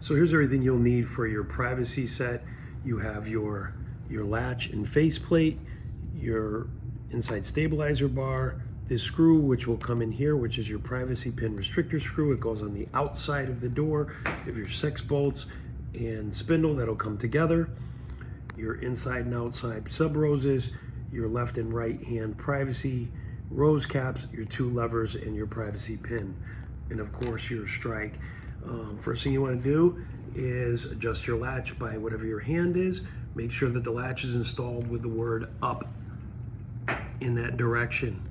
So here's everything you'll need for your privacy set. You have your latch and faceplate, your inside stabilizer bar, this screw which will come in here, which is your privacy pin restrictor screw. It goes on the outside of the door. You have your 6 bolts and spindle that'll come together, your inside and outside sub roses, your left and right hand privacy rose caps, your 2 levers, and your privacy pin, and of course your strike. First thing you want to do is adjust your latch by whatever your hand is. Make sure that the latch is installed with the word up in that direction.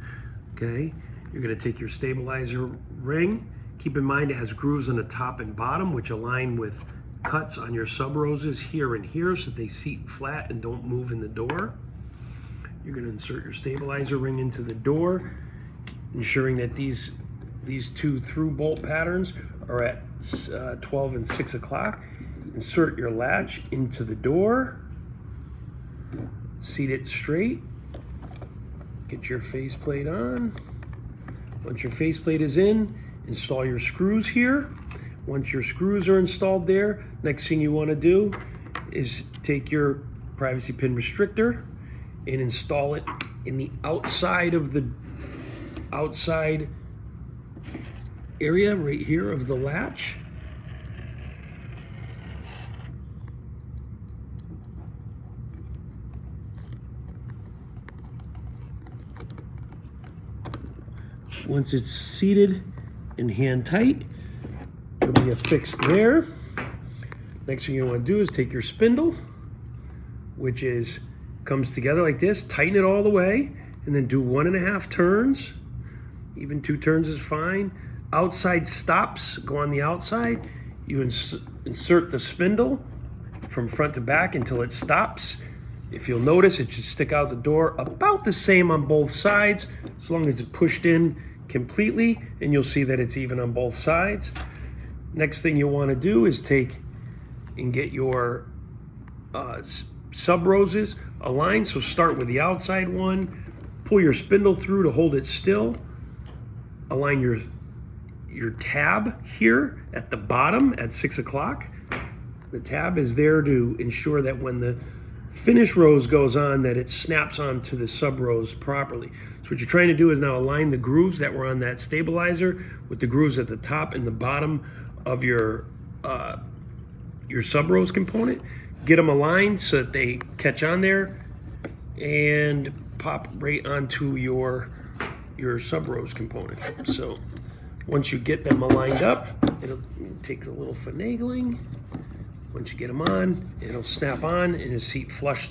Okay, you're going to take your stabilizer ring. Keep in mind it has grooves on the top and bottom which align with cuts on your sub roses here and here so that they seat flat and don't move in the door. You're going to insert your stabilizer ring into the door, ensuring that these 2 through bolt patterns are at 12 and 6 o'clock. Insert your latch into the door, seat it straight, get your faceplate on. Once your faceplate is in, install your screws here. Once your screws are installed there, next thing you want to do is take your privacy pin restrictor and install it in the outside of the outside area right here of the latch. Once it's seated and hand tight, it'll be affixed there. Next thing you want to do is take your spindle, which comes together like this, tighten it all the way, and then do 1.5 turns. Even 2 turns is fine. Outside stops go on the outside. You insert the spindle from front to back until it stops. If you'll notice, it should stick out the door about the same on both sides, as long as it's pushed in completely, and you'll see that it's even on both sides. Next thing you'll want to do is take and get your sub roses aligned. So start with the outside one, pull your spindle through to hold it still, align your tab here at the bottom at 6 o'clock. The tab is there to ensure that when the finish rose goes on, that it snaps onto the sub rose properly. So what you're trying to do is now align the grooves that were on that stabilizer with the grooves at the top and the bottom of your sub rose component. Get them aligned so that they catch on there and pop right onto your sub rose component. So once you get them aligned up, it'll take a little finagling. Once you get them on, it'll snap on and it'll seat flush